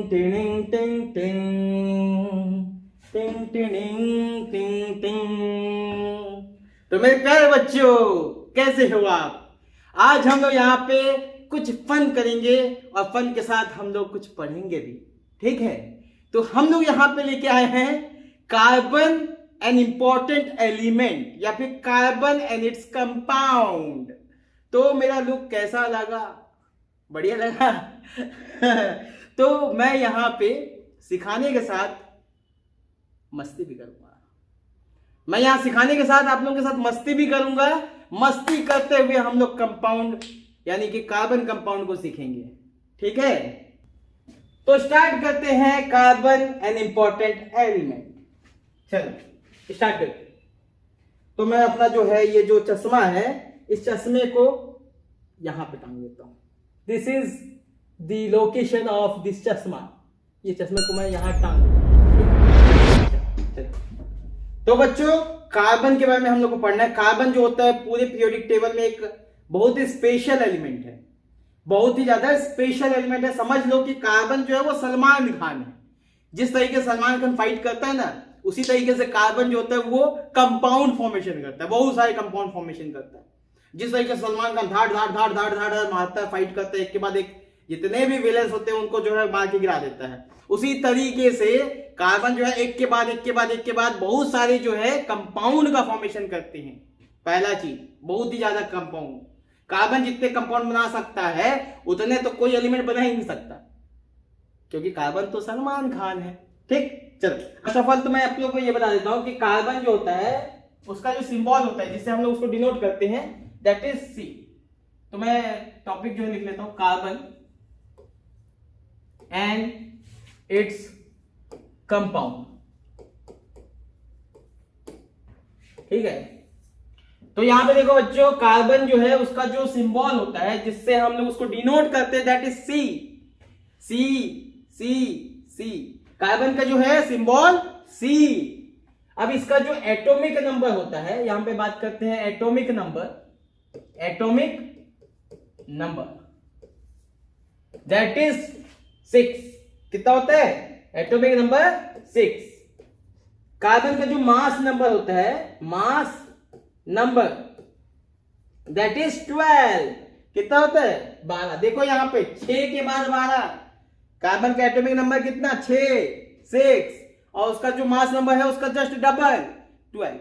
टिंग टिंग टिंग टिंग टिंग टिंग टिंग। तो मेरे प्यारे बच्चों, कैसे हो आप? आज हम लोग यहाँ पे कुछ फन करेंगे और फन के साथ हम लोग कुछ पढ़ेंगे भी, ठीक है? तो हम लोग यहाँ पे लेके आए हैं कार्बन एन इंपॉर्टेंट एलिमेंट या फिर कार्बन एंड इट्स कंपाउंड। तो मेरा लुक कैसा लगा? बढ़िया लगा? तो मैं यहाँ पे सिखाने के साथ मस्ती भी करूंगा। मैं यहाँ सिखाने के साथ आप लोगों के साथ मस्ती भी करूंगा। मस्ती करते हुए हम लोग कंपाउंड यानी कि कार्बन कंपाउंड को सीखेंगे, ठीक है? तो स्टार्ट करते हैं कार्बन एन इंपॉर्टेंट एलिमेंट। चलो स्टार्ट करते हैं। तो मैं अपना जो है ये जो चश्मा है, इस चश्मे को यहां पे टांग देता हूं। This is the location of this चश्मा। ये चश्मे को मैं यहां टांग देता हूं। तो बच्चों, कार्बन के बारे में हम लोग को पढ़ना है। कार्बन जो होता है पूरे पीरियोडिक टेबल में एक बहुत ही स्पेशल एलिमेंट है, बहुत ही ज्यादा स्पेशल एलिमेंट है। समझ लो कि कार्बन जो है वो सलमान खान है। जिस तरीके से सलमान खान फाइट करता है ना, उसी तरीके से कार्बन जो होता है वो कंपाउंड फॉर्मेशन करता है, बहुत सारे कंपाउंड फॉर्मेशन करता है। जिस तरीके से सलमान खान धाड़ धाड़ धाड़ धाड़ धाड़ मारता है, फाइट करता है, एक के बाद एक जितने भी विलेंस होते हैं उनको जो है मार के गिरा देता है, उसी तरीके से कार्बन जो है एक के बाद एक के बाद एक के बाद बहुत सारे जो है कंपाउंड का फॉर्मेशन करते हैं। पहला चीज, बहुत ही ज्यादा कंपाउंड। कार्बन जितने कंपाउंड बना सकता है उतने तो कोई एलिमेंट बना ही नहीं सकता, क्योंकि कार्बन तो सलमान खान है, ठीक? चलो फर्स्ट ऑफ ऑल तो मैं आप लोगों को ये बता देता हूं कि कार्बन जो होता है उसका जो सिंबल होता है जिससे हम लोग उसको डिनोट करते हैं, दैट इज सी। तो मैं टॉपिक जो है लिख लेता हूं, कार्बन एंड इट्स कंपाउंड, ठीक है? तो यहां पे देखो बच्चों, कार्बन जो है उसका जो सिंबल होता है जिससे हम लोग उसको डिनोट करते हैं, that is C. C C C, carbon का जो है सिंबल सी। अब इसका जो एटॉमिक नंबर होता है, यहां पे बात करते हैं atomic number. Atomic number that is 6। कितना होता है एटॉमिक नंबर? 6। कार्बन का जो मास नंबर होता है, मास नंबर, दैट इज 12। कितना होता है? 12। देखो यहां पे 6 के बाद 12। कार्बन का एटॉमिक नंबर कितना? 6 और उसका जो मास नंबर है उसका जस्ट डबल 12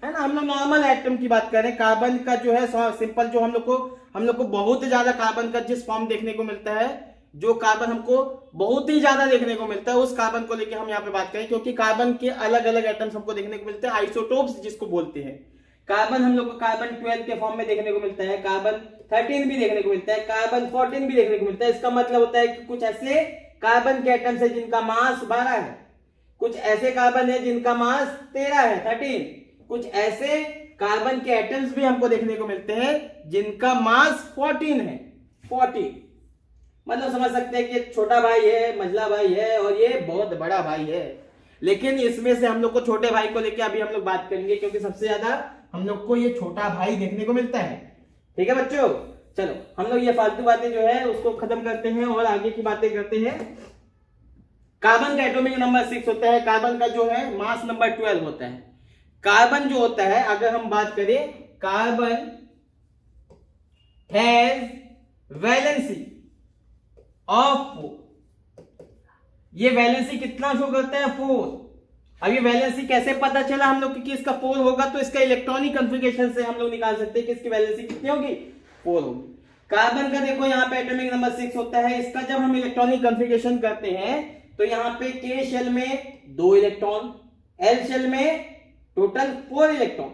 है ना। हम लोग नॉर्मल एटम की बात करें, कार्बन का जो है सिंपल जो हम लोग को बहुत ज्यादा कार्बन का जिस फॉर्म देखने को मिलता है, जो कार्बन हमको बहुत ही ज्यादा देखने को मिलता है, उस कार्बन को लेके हम यहाँ पे बात करें, क्योंकि कार्बन के अलग अलग एटम्स हमको देखने को मिलते हैं, आइसोटोप्स जिसको बोलते हैं। कार्बन हम लोग को कार्बन 12 के फॉर्म में देखने को मिलता है, कार्बन 13 भी देखने को मिलता है, कार्बन 14 भी देखने को मिलता है। इसका मतलब होता है कि कुछ ऐसे कार्बन के एटम्स है जिनका मास 12 है, कुछ ऐसे कार्बन है जिनका मास 13 है, 13। कुछ ऐसे कार्बन के एटम्स भी हमको देखने को मिलते हैं जिनका मास 14 है, 14। मतलब समझ सकते हैं कि छोटा भाई है, मझला भाई है और ये बहुत बड़ा भाई है। लेकिन इसमें से हम लोग को छोटे भाई को लेके अभी हम लोग बात करेंगे, क्योंकि सबसे ज्यादा हम लोग को ये छोटा भाई देखने को मिलता है, ठीक है बच्चों? चलो हम लोग ये फालतू बातें जो है उसको खत्म करते हैं और आगे की बातें करते हैं। कार्बन का एटॉमिक नंबर 6 होता है, कार्बन का जो है मास नंबर 12 होता है। कार्बन जो होता है, अगर हम बात करें, कार्बन हैज वैलेंसी ऑफ 4। ये वैलेंसी कितना शो करता है? 4। अब ये वैलेंसी कैसे पता चला हम लोग कि इसका 4 होगा? तो इसका इलेक्ट्रॉनिक कॉन्फ़िगरेशन से हम लोग निकाल सकते हैं कि इसकी वैलेंसी कितनी होगी? 4 होगी। कार्बन का देखो यहाँ पे एटॉमिक नंबर 6 होता है। इसका जब हम इलेक्ट्रॉनिक कॉन्फ़िगरेशन करते हैं तो यहाँ पे K शेल में 2 इलेक्ट्रॉन, L शेल में टोटल 4 इलेक्ट्रॉन,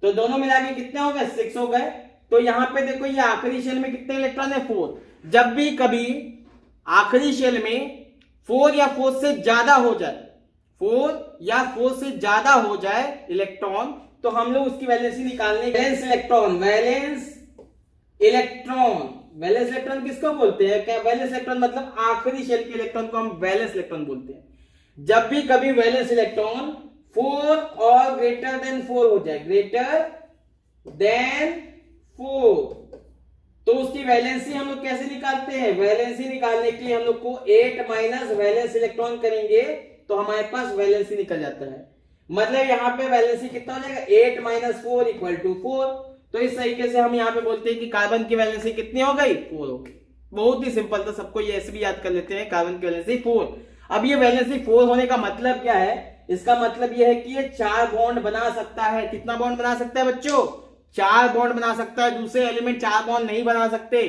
तो दोनों मिला के कितने हो गए? 6 हो गए। तो यहाँ पे देखो ये आखिरी शेल में कितने इलेक्ट्रॉन है? 4। जब भी कभी आखिरी शेल में 4 या 4 से ज्यादा हो जाए, 4 या 4 से ज्यादा हो जाए इलेक्ट्रॉन, तो हम लोग उसकी वैलेंसी निकालने, valence electron, valence electron, valence electron किसको बोलते हैं? क्या वैलेंस इलेक्ट्रॉन मतलब आखिरी शेल के इलेक्ट्रॉन को हम वैलेंस इलेक्ट्रॉन बोलते हैं। जब भी कभी वैलेंस इलेक्ट्रॉन 4 और ग्रेटर देन 4 हो जाए, ग्रेटर देन 4, तो उसकी वैलेंसी हम लोग कैसे निकालते हैं? वैलेंसी निकालने के लिए हम लोग को 8 माइनस वैलेंस इलेक्ट्रॉन करेंगे तो हमारे पास वैलेंसी निकल जाता है। मतलब यहाँ पे वैलेंसी कितना हो जाएगा? 8 माइनस 4 इक्वल टू 4। तो इस तरीके से हम यहाँ पे बोलते हैं कि कार्बन की वैलेंसी कितनी हो गई? 4 हो गई। बहुत ही सिंपल था, सबको ये ऐसे भी याद कर लेते हैं, कार्बन की वैलेंसी 4। अब ये वैलेंसी 4 होने का मतलब क्या है? इसका मतलब ये है कि ये 4 बॉन्ड बना सकता है। कितना बॉन्ड बना सकता है बच्चों? 4 बॉन्ड बना सकता है। दूसरे एलिमेंट 4 बॉन्ड नहीं बना सकते।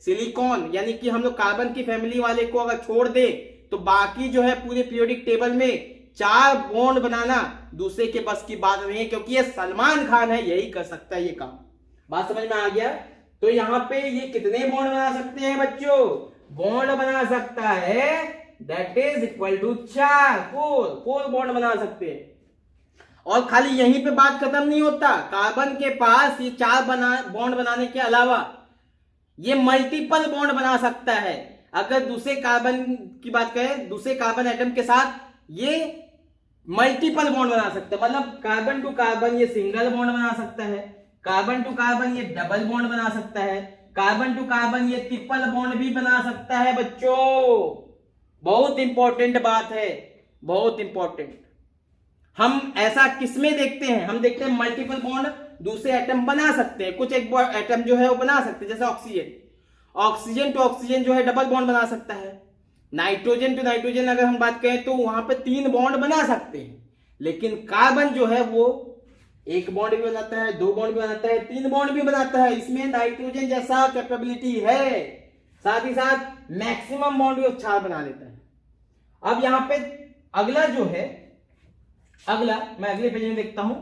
सिलिकॉन यानी कि हम लोग कार्बन की फैमिली वाले को अगर छोड़ दे तो बाकी जो है पूरे पीरियोडिक टेबल में 4 बॉन्ड बनाना दूसरे के बस की बात नहीं है, क्योंकि ये सलमान खान है, यही कर सकता है ये काम। बात समझ में आ गया? तो यहाँ पे ये कितने बॉन्ड बना सकते हैं बच्चों? बॉन्ड बना सकता है that is equal to 4 bond बना सकते हैं। और खाली यहीं पे बात खत्म नहीं होता। कार्बन के पास ये 4 बॉन्ड बनाने के अलावा ये मल्टीपल बॉन्ड बना सकता है। अगर दूसरे कार्बन की बात करें, दूसरे कार्बन एटम के साथ ये मल्टीपल बॉन्ड बना सकता है। मतलब कार्बन टू कार्बन ये सिंगल बॉन्ड बना सकता है, कार्बन टू कार्बन ये डबल बॉन्ड बना सकता है, कार्बन टू कार्बन ये ट्रिपल बॉन्ड भी बना सकता है बच्चों। बहुत इंपॉर्टेंट बात है, बहुत इंपॉर्टेंट। हम ऐसा किसमें देखते हैं? हम देखते हैं मल्टीपल बॉन्ड दूसरे एटम बना सकते हैं। कुछ एक एटम जो है वो बना सकते हैं, जैसे ऑक्सीजन टू ऑक्सीजन जो है डबल बॉन्ड बना सकता है। नाइट्रोजन टू नाइट्रोजन अगर हम बात करें तो वहां पे 3 बॉन्ड बना सकते हैं। लेकिन कार्बन जो है वो 1 बॉन्ड भी बनाता है, 2 बॉन्ड भी बनाता है, 3 बॉन्ड भी बनाता है। इसमें नाइट्रोजन जैसा कैपेबिलिटी है। साथ ही साथ मैक्सिमम बॉन्ड भी 4 बना लेता है। अब यहां पे अगला जो है, अगला मैं अगले पेज में देखता हूं।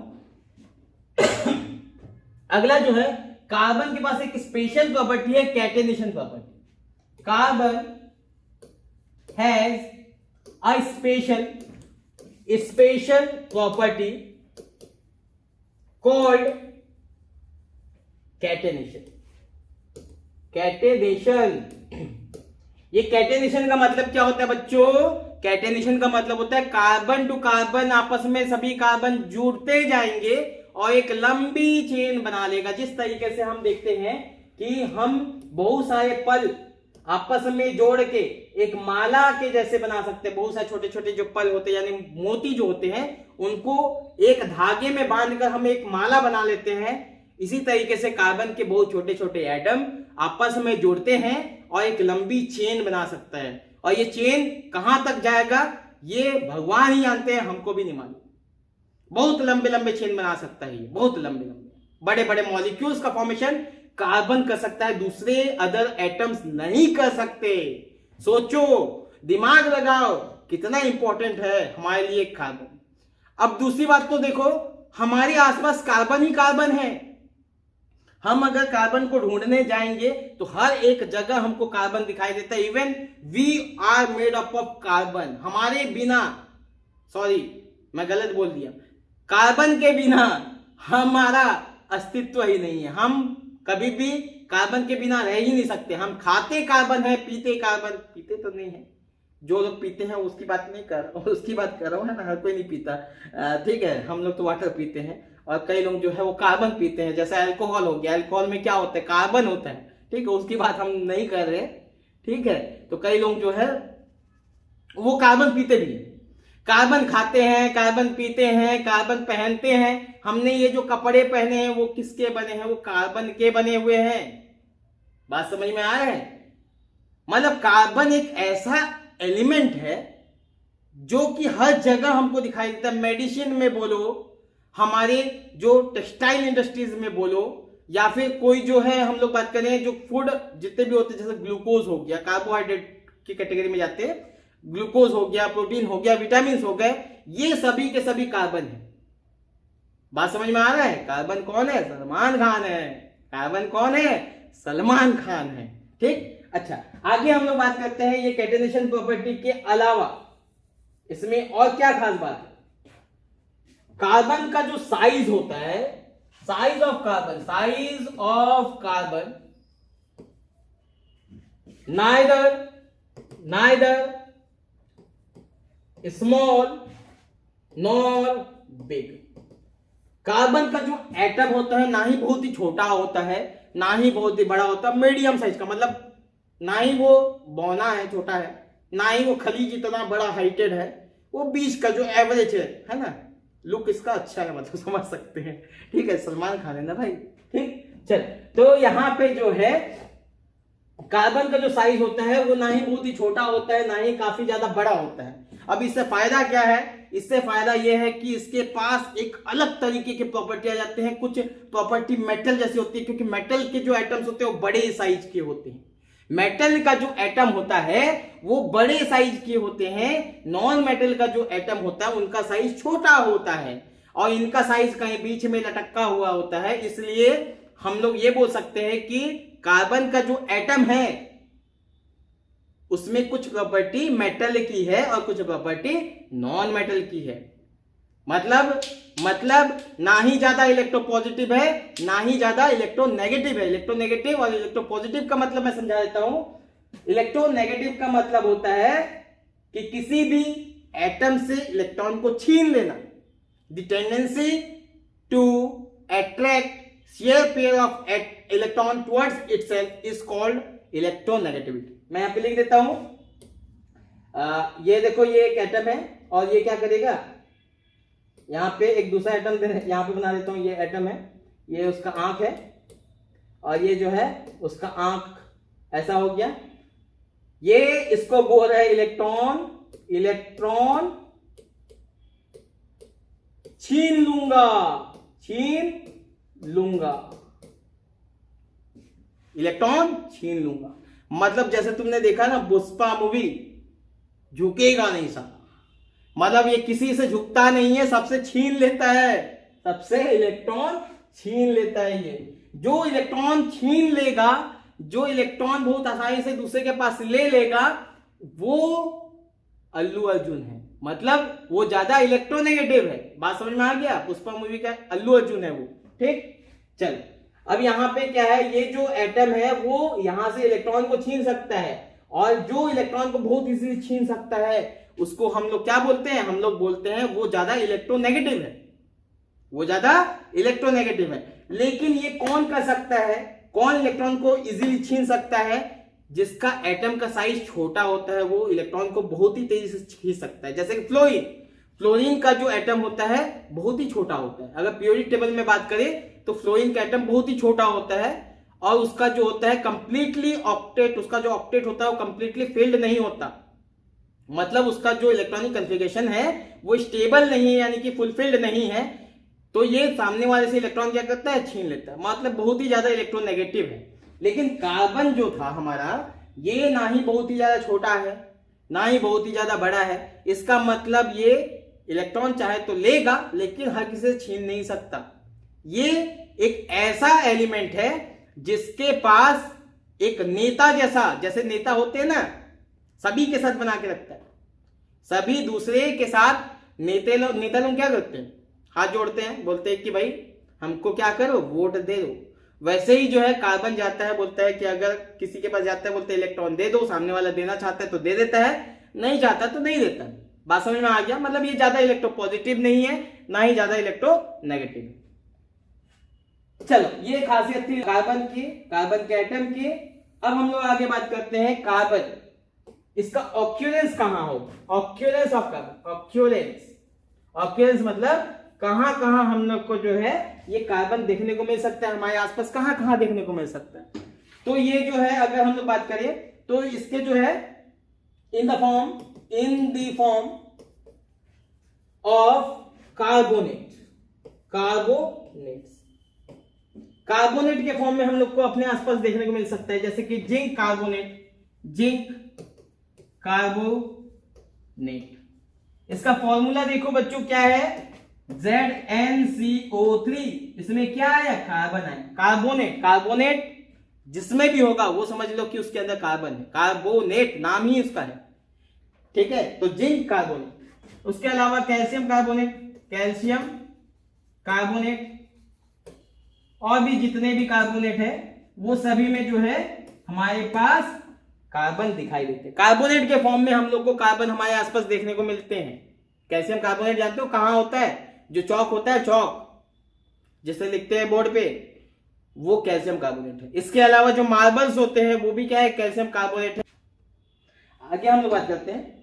अगला जो है, कार्बन के पास एक स्पेशल प्रॉपर्टी है, catenation property. Carbon has a special property called catenation. ये कैटेनेशन का मतलब क्या होता है बच्चों? कैटेनेशन का मतलब होता है कार्बन टू कार्बन आपस में सभी कार्बन जुड़ते जाएंगे और एक लंबी चेन बना लेगा। जिस तरीके से हम देखते हैं कि हम बहुत सारे पल आपस में जोड़ के एक माला के जैसे बना सकते हैं। बहुत सारे छोटे छोटे जो पल होते हैं यानी मोती जो होते हैं उनको एक धागे में बांधकर हम एक माला बना लेते हैं। इसी तरीके से कार्बन के बहुत छोटे छोटे एटम आपस में जुड़ते हैं और एक लंबी चेन बना सकता है। और ये चेन कहां तक जाएगा ये भगवान ही जानते हैं, हमको भी नहीं मालूम। बहुत लंबे लंबे चेन बना सकता है ये, बहुत लंबे लंबे बड़े बड़े मॉलिक्यूल्स का फॉर्मेशन कार्बन कर सकता है, दूसरे अदर एटम्स नहीं कर सकते। सोचो, दिमाग लगाओ, कितना इंपॉर्टेंट है हमारे लिए कार्बन। अब दूसरी बात तो देखो, हमारे आसपास कार्बन ही कार्बन है। हम अगर कार्बन को ढूंढने जाएंगे तो हर एक जगह हमको कार्बन दिखाई देता है। Even we are made up of carbon. हमारे बिना, सॉरी मैं गलत बोल दिया, कार्बन के बिना हमारा अस्तित्व ही नहीं है। हम कभी भी कार्बन के बिना रह ही नहीं सकते। हम खाते कार्बन है, पीते कार्बन, पीते तो नहीं है, जो लोग पीते हैं उसकी बात नहीं कर, उसकी बात कर रहा हूं, है ना। हर कोई नहीं पीता, ठीक है। हम लोग तो वाटर पीते हैं और कई लोग जो है वो कार्बन पीते हैं। जैसे अल्कोहल हो गया, अल्कोहल में क्या होता है? कार्बन होता है, ठीक है। उसकी बात हम नहीं कर रहे, ठीक है। तो कई लोग जो है वो कार्बन पीते भी हैं, कार्बन खाते हैं, कार्बन पीते हैं, कार्बन पहनते हैं। हमने ये जो कपड़े पहने हैं वो किसके बने हैं? वो कार्बन के बने हुए हैं। बात समझ में आ रहा है? मतलब कार्बन एक ऐसा एलिमेंट है जो कि हर जगह हमको दिखाई देता है। मेडिसिन में बोलो, हमारे जो टेक्सटाइल इंडस्ट्रीज में बोलो, या फिर कोई जो है हम लोग बात करें जो फूड जितने भी होते हैं, जैसे ग्लूकोज हो गया, कार्बोहाइड्रेट की कैटेगरी में जाते हैं, ग्लूकोज हो गया, प्रोटीन हो गया, विटामिन हो गए, ये सभी के सभी कार्बन है। बात समझ में आ रहा है? कार्बन कौन है? सलमान खान है। कार्बन कौन है? सलमान खान है, ठीक। अच्छा, आगे हम लोग बात करते हैं ये कैटेनेशन प्रॉपर्टी के अलावा इसमें और क्या खास बात है। कार्बन का जो साइज होता है, size of carbon neither small nor big. Carbon का जो एटम होता है ना ही बहुत ही छोटा होता है, ना ही बहुत ही बड़ा होता है, मीडियम साइज का, मतलब ना ही वो बौना है, छोटा है, ना ही वो खली जितना बड़ा हाइटेड है, वो बीच का जो एवरेज है ना, लुक इसका अच्छा है, मतलब समझ सकते हैं। ठीक है, सलमान खान है ना भाई। ठीक, चल, तो यहाँ पे जो है कार्बन का जो साइज होता है वो ना ही बहुत ही छोटा होता है, ना ही काफी ज्यादा बड़ा होता है। अब इससे फायदा क्या है? इससे फायदा यह है कि इसके पास एक अलग तरीके के प्रॉपर्टी आ जाते हैं, कुछ प्रॉपर्टी मेटल जैसी होती है, क्योंकि मेटल के जो एटम्स होते हैं वो बड़े साइज के होते हैं। मेटल का जो एटम होता है वो बड़े साइज के होते हैं, नॉन मेटल का जो एटम होता है उनका साइज छोटा होता है, और इनका साइज कहीं बीच में लटका हुआ होता है। इसलिए हम लोग ये बोल सकते हैं कि कार्बन का जो एटम है उसमें कुछ प्रॉपर्टी मेटल की है और कुछ प्रॉपर्टी नॉन मेटल की है। मतलब ना ही ज्यादा इलेक्ट्रोपॉजिटिव है, ना ही ज्यादा इलेक्ट्रोनेगेटिव है। इलेक्ट्रोनेगेटिव और इलेक्ट्रोपॉजिटिव का मतलब मैं समझा देता हूं। इलेक्ट्रोनेगेटिव का मतलब होता है कि किसी भी एटम से इलेक्ट्रॉन को छीन लेना। The tendency to attract share pair of electron towards itself is called electronegativity. मैं यहां पे लिख देता हूं, ये देखो, ये एक एटम है और ये क्या करेगा, यहां पे एक दूसरा एटम यहां पे बना देता हूं, ये एटम है, ये उसका आंख है, और ये जो है उसका आंख, ऐसा हो गया। ये इसको बोल रहा है इलेक्ट्रॉन छीन लूंगा, इलेक्ट्रॉन छीन लूंगा। मतलब जैसे तुमने देखा ना पुष्पा मूवी, झुकेगा नहीं साला, मतलब ये किसी से झुकता नहीं है, सबसे छीन लेता है, सबसे इलेक्ट्रॉन छीन लेता है। ये जो इलेक्ट्रॉन छीन लेगा, जो इलेक्ट्रॉन बहुत आसानी से दूसरे के पास ले लेगा, वो अल्लू अर्जुन है, मतलब वो ज्यादा इलेक्ट्रोनेगेटिव है। बात समझ में आ गया? पुष्पा मूवी का अल्लू अर्जुन है वो। ठीक, चल, अब यहां पे क्या है, ये जो एटम है वो यहां से इलेक्ट्रॉन को छीन सकता है, और जो इलेक्ट्रॉन को बहुत इजीली छीन सकता है उसको हम लोग क्या बोलते हैं? हम लोग बोलते हैं वो ज्यादा इलेक्ट्रोनेगेटिव है, वो ज्यादा इलेक्ट्रोनेगेटिव है। लेकिन ये कौन कर सकता है, कौन इलेक्ट्रॉन को इजीली छीन सकता है? जिसका एटम का साइज छोटा होता है वो इलेक्ट्रॉन को बहुत ही तेजी से छीन सकता है। जैसे कि फ्लोरीन का जो एटम होता है बहुत ही छोटा होता है। अगर पीरियोडिक टेबल में बात करें तो फ्लोरीन का एटम बहुत ही छोटा होता है, और उसका जो होता है कंप्लीटली ऑक्टेट, उसका जो ऑक्टेट होता है वो कंप्लीटली फिल्ड नहीं होता, मतलब उसका जो इलेक्ट्रॉनिक कॉन्फ़िगरेशन है वो स्टेबल नहीं है, यानी कि फुलफिल्ड नहीं है। तो ये सामने वाले से इलेक्ट्रॉन क्या करता है? छीन लेता है, मतलब बहुत ही ज्यादा इलेक्ट्रोनेगेटिव है। लेकिन कार्बन जो था हमारा, ये ना ही बहुत ही ज्यादा छोटा है, ना ही बहुत ही ज्यादा बड़ा है। इसका मतलब ये इलेक्ट्रॉन चाहे तो लेगा, लेकिन हर किसी से छीन नहीं सकता। ये एक ऐसा एलिमेंट है जिसके पास एक नेता जैसा, जैसे नेता होते हैं ना, सभी के साथ बना के रखता है, सभी दूसरे के साथ नेता लोग क्या करते हैं? हाथ जोड़ते हैं, बोलते हैं कि भाई हमको क्या करो, वोट दे दो। वैसे ही जो है कार्बन जाता है, बोलता है कि अगर किसी के पास जाता है, बोलते हैं इलेक्ट्रॉन दे दो, सामने वाला देना चाहता है तो दे देता है, नहीं चाहता तो नहीं देता। बात समझ में आ गया? मतलब ये ज्यादा इलेक्ट्रोपॉजिटिव नहीं है, ना ही ज्यादा इलेक्ट्रोनेगेटिव। चलो, ये खासियत थी कार्बन की, कार्बन के एटम की। अब हम लोग आगे बात करते हैं कार्बन, इसका ऑक्यूरेंस कहां हो, ऑक्यूरेंस ऑफ कार्बन। ऑक्यूरेंस मतलब कहां कहां हम लोग को जो है ये कार्बन देखने को मिल सकता है, हमारे आसपास कहां कहां देखने को मिल सकता है। तो ये जो है अगर हम लोग बात करें तो इसके जो है in the form of carbonate के फॉर्म में हम लोग को अपने आसपास देखने को मिल सकता है, जैसे कि जिंक कार्बोनेट। इसका फॉर्मूला देखो बच्चों क्या है, ZnCO3। इसमें क्या आया? कार्बन आया। कार्बोनेट जिसमें भी होगा वो समझ लो कि उसके अंदर कार्बन है, कार्बोनेट नाम ही उसका है। ठीक है, तो जिंक कार्बोनेट। उसके अलावा कैल्शियम कार्बोनेट, और भी जितने भी कार्बोनेट है वो सभी में जो है हमारे पास कार्बन दिखाई देते हैं। कार्बोनेट के फॉर्म में हम लोग को कार्बन हमारे आसपास देखने को मिलते हैं। कैल्शियम कार्बोनेट जानते हो कहां होता है? जो चौक होता है, चौक जिसे लिखते हैं बोर्ड पे, वो कैल्शियम कार्बोनेट है। इसके अलावा जो मार्बल्स होते हैं वो भी क्या है, कैल्शियम कार्बोनेट है। आगे हम लोग बात करते हैं,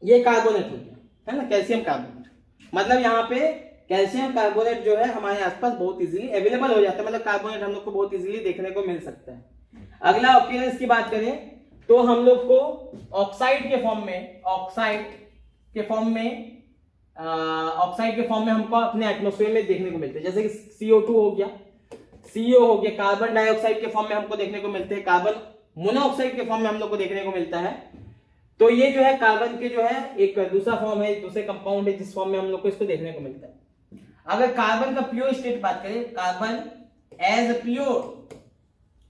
ये कार्बोनेट हो गया, है ना, कैल्शियम कार्बोनेट। मतलब यहाँ पे कैल्शियम कार्बोनेट जो है हमारे आसपास बहुत इजीली अवेलेबल हो जाता है, मतलब कार्बोनेट हम लोग को बहुत इजीली देखने को मिल सकता है। अगला अपीयरेंस की बात करें तो हम लोग को ऑक्साइड के फॉर्म में, ऑक्साइड के फॉर्म में हमको अपने एटमॉस्फेयर में देखने को मिलते हैं, जैसे कि CO2 हो गया, CO हो गया, कार्बन डाइऑक्साइड के फॉर्म में हमको देखने को मिलते हैं, कार्बन मोनोऑक्साइड के फॉर्म में हम लोग को देखने को मिलता है। तो ये जो है कार्बन के जो है एक दूसरा फॉर्म है, दूसरे कंपाउंड है जिस फॉर्म में हम लोग को इसको देखने को मिलता है। अगर कार्बन का प्योर स्टेट बात करें, carbon as a pure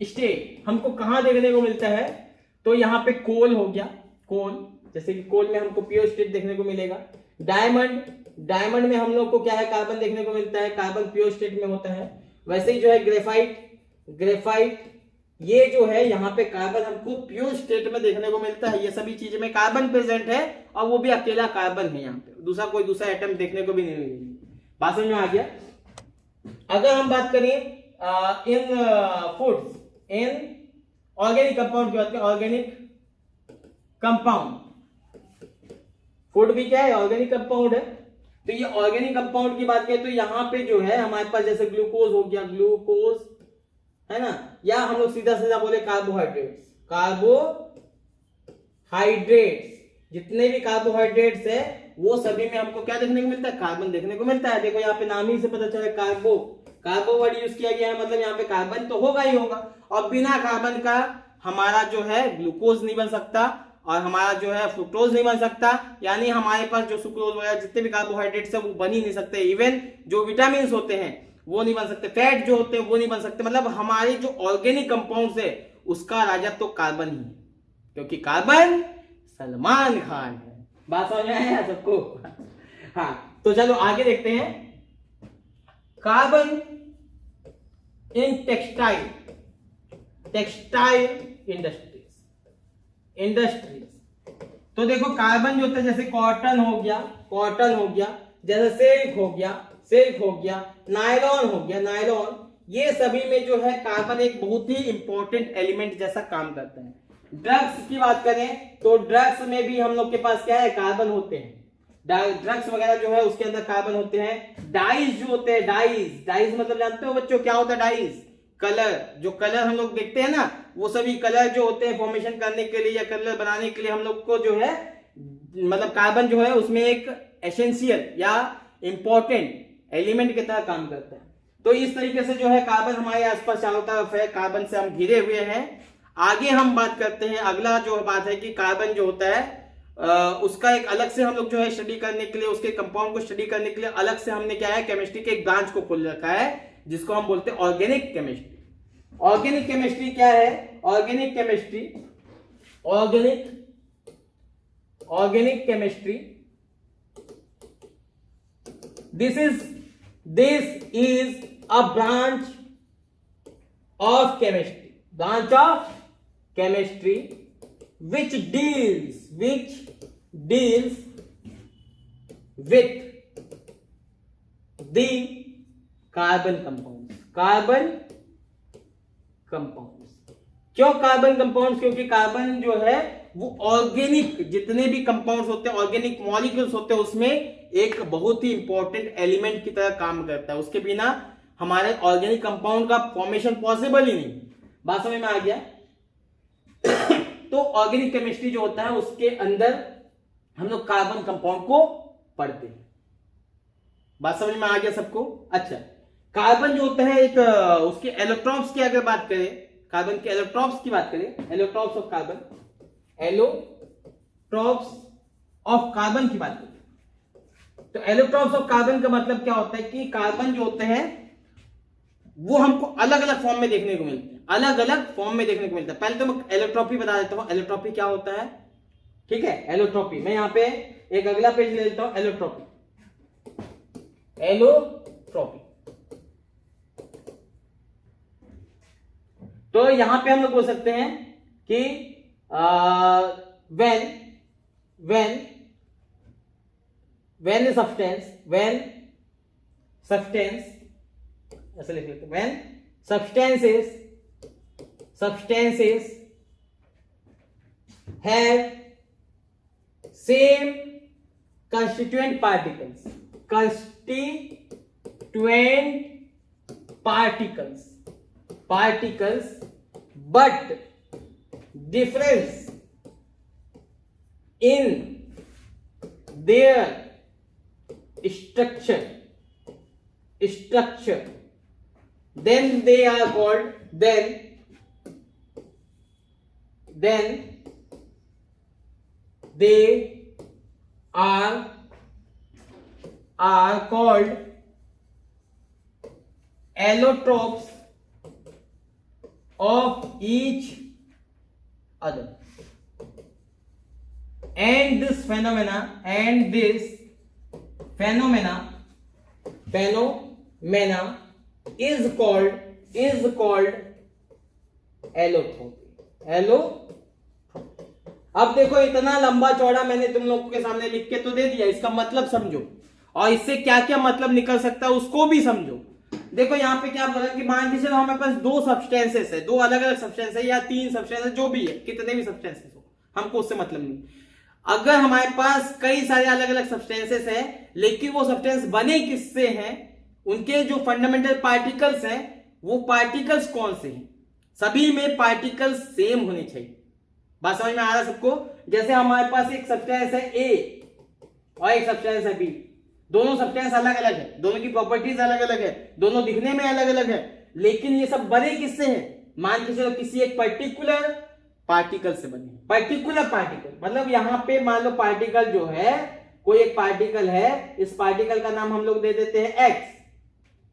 state हमको कहां देखने को मिलता है, तो यहाँ पे कोल हो गया, कोल, जैसे कि कोल में हमको प्योर स्टेट देखने को मिलेगा। डायमंड में हम लोग को क्या है, कार्बन देखने को मिलता है, कार्बन प्योर स्टेट में होता है। वैसे ही जो है ग्रेफाइट ये जो है यहाँ पे कार्बन हमको प्योर स्टेट में देखने को मिलता है। ये सभी चीजें में कार्बन प्रेजेंट है और वो भी अकेला कार्बन है, यहाँ पे कोई दूसरा एटम देखने को भी नहीं मिलेगी। बात समझ में आ गया। अगर हम बात करें इन फूड्स, इन ऑर्गेनिक कंपाउंड की बात करें, ऑर्गेनिक कंपाउंड, फूड भी क्या है, ऑर्गेनिक कंपाउंड है। तो ये ऑर्गेनिक कंपाउंड की बात करें तो यहाँ पे जो है हमारे पास जैसे ग्लूकोज हो गया, ग्लूकोज है ना, या हम लोग सीधा सीधा बोले कार्बोहाइड्रेट्स, जितने भी कार्बोहाइड्रेट्स है वो सभी में हमको क्या देखने को मिलता है, कार्बन देखने को मिलता है। देखो यहाँ पे नाम ही से पता चला कार्बो वर्ड यूज किया गया है, मतलब यहाँ पे कार्बन तो होगा ही होगा। और बिना कार्बन का हमारा जो है ग्लूकोज नहीं बन सकता और हमारा जो है फ्रुक्टोज नहीं बन सकता, यानी हमारे पास जो सुक्रोज वगैरह जितने भी कार्बोहाइड्रेट्स है वो बन ही नहीं सकते। इवन जो विटामिन होते हैं वो नहीं बन सकते, फैट जो होते हैं वो नहीं बन सकते। मतलब हमारे जो ऑर्गेनिक कंपाउंड्स है उसका राजा तो कार्बन ही है, क्योंकि कार्बन सलमान खान है। बात समझ में आया सबको? हाँ, तो चलो आगे देखते हैं। Carbon in textile industries. तो देखो कार्बन जो होता है, जैसे कॉटन हो गया, जैसे सिल्क हो गया, नायलॉन, ये सभी में जो है कार्बन एक बहुत ही इंपॉर्टेंट एलिमेंट जैसा काम करता है। ड्रग्स की बात करें तो ड्रग्स में भी हम लोग के पास क्या है, कार्बन होते हैं। ड्रग्स वगैरह जो है उसके अंदर कार्बन होते हैं। डाइज जो होते हैं, डाइज मतलब जानते हो बच्चों क्या होता है डाइज? कलर, जो कलर हम लोग देखते हैं ना, वो सभी कलर जो होते हैं फॉर्मेशन करने के लिए या कलर बनाने के लिए हम लोग को जो है मतलब कार्बन जो है उसमें एक एसेंशियल या इंपॉर्टेंट एलिमेंट की तरह काम करता है। तो इस तरीके से जो है कार्बन हमारे आसपास चारों तरफ है, कार्बन से हम घिरे हुए हैं। आगे हम बात करते हैं, अगला जो बात है कि कार्बन जो होता है उसका एक अलग से हम लोग जो है स्टडी करने के लिए, उसके कंपाउंड को स्टडी करने के लिए अलग से हमने क्या है, केमिस्ट्री के एक ब्रांच को खोल रखा है जिसको हम बोलते हैं ऑर्गेनिक केमिस्ट्री। ऑर्गेनिक केमिस्ट्री क्या है? Organic chemistry this is a branch of chemistry which deals with the carbon compounds। क्यों कार्बन कंपाउंड्स? क्योंकि कार्बन जो है वो ऑर्गेनिक जितने भी कंपाउंड्स होते हैं, ऑर्गेनिक मॉलिक्यूल्स होते हैं, उसमें एक बहुत ही इंपॉर्टेंट एलिमेंट की तरह काम करता है। उसके बिना हमारे ऑर्गेनिक कंपाउंड का फॉर्मेशन पॉसिबल ही नहीं। बात समझ में आ गया? तो ऑर्गेनिक केमिस्ट्री जो होता है उसके अंदर हम लोग कार्बन कंपाउंड को पढ़ते हैं। बात समझ में आ गया सबको? अच्छा, कार्बन जो होता है एक उसके इलेक्ट्रॉन्स की अगर बात करें, कार्बन के इलेक्ट्रॉन्स की बात करें, इलेक्ट्रॉन्स ऑफ कार्बन की बात करें तो इलेक्ट्रॉन्स ऑफ कार्बन का मतलब क्या होता है कि कार्बन जो होते हैं वो हमको अलग अलग फॉर्म में देखने को मिलते हैं, पहले तो मैं एलोट्रॉपी बता देता हूं। एलोट्रॉपी क्या होता है? ठीक है, एलोट्रॉपी मैं यहां पे एक अगला पेज ले लेता हूं। एलोट्रॉपी तो यहां पे हम लोग बोल सकते हैं कि when substance ऐसे लिख लेते हैं, when substances have same constituent particles but difference in their structure, then they are called then they are called allotropes of each other, and this phenomena is called allotropy. अब देखो इतना लंबा चौड़ा मैंने तुम लोगों के सामने लिख के तो दे दिया, इसका मतलब समझो और इससे क्या क्या मतलब निकल सकता है उसको भी समझो। देखो यहाँ पे क्या बोला कि मान लीजिए हमारे पास दो सब्सटेंसेस है, दो अलग अलग सब्सटेंस है या तीन सब्सटेंस, जो भी है, कितने भी सब्सटेंसेस हो, हमको उससे मतलब नहीं। अगर हमारे पास कई सारे अलग अलग सब्सटेंसेस है, लेकिन वो सब्सटेंस बने किससे हैं, उनके जो फंडामेंटल पार्टिकल्स हैं वो पार्टिकल्स कौन से हैं, सभी में पार्टिकल्स सेम होने चाहिए। बात समझ में आ रहा है सबको? जैसे हमारे पास एक सब्सटेंस है ए और एक सब्सटेंस है बी, दोनों सब्सटेंस अलग अलग है, दोनों की प्रॉपर्टीज अलग अलग है, दोनों दिखने में अलग अलग है, लेकिन ये सब बने किससे हैं? मान के चलो किसी एक पर्टिकुलर पार्टिकल से बने। पर्टिकुलर पार्टिकल मतलब यहां पे मान लो पार्टिकल जो है, कोई एक पार्टिकल है, इस पार्टिकल का नाम हम लोग दे देते हैं एक्स।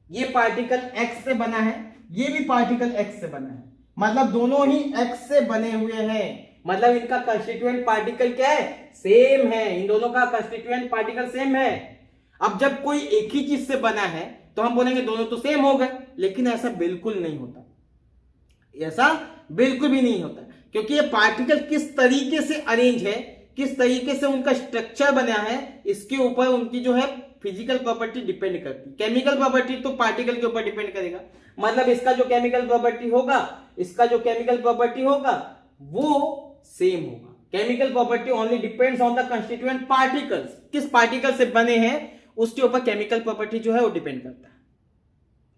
ये पार्टिकल एक्स से बना है, ये भी पार्टिकल एक्स से बना है, मतलब दोनों ही एक्स से बने हुए हैं, मतलब इनका कंस्टिट्यूएंट पार्टिकल क्या है? सेम है, इन दोनों का कंस्टिट्यूएंट पार्टिकल सेम है। अब जब कोई एक ही चीज से बना है तो हम बोलेंगे दोनों तो सेम हो गए, लेकिन ऐसा बिल्कुल नहीं होता, ऐसा बिल्कुल भी नहीं होता, क्योंकि ये पार्टिकल किस तरीके से अरेंज है, किस तरीके से उनका स्ट्रक्चर बना है, इसके ऊपर उनकी जो है फिजिकल प्रॉपर्टी डिपेंड करती है। केमिकल प्रॉपर्टी तो पार्टिकल के ऊपर डिपेंड करेगा, मतलब इसका जो केमिकल प्रॉपर्टी होगा, इसका जो केमिकल प्रॉपर्टी होगा वो सेम होगा। Chemical property only depends on the constituent particles, किस पार्टिकल से बने हैं उसके ऊपर केमिकल प्रॉपर्टी जो है वो डिपेंड करता है।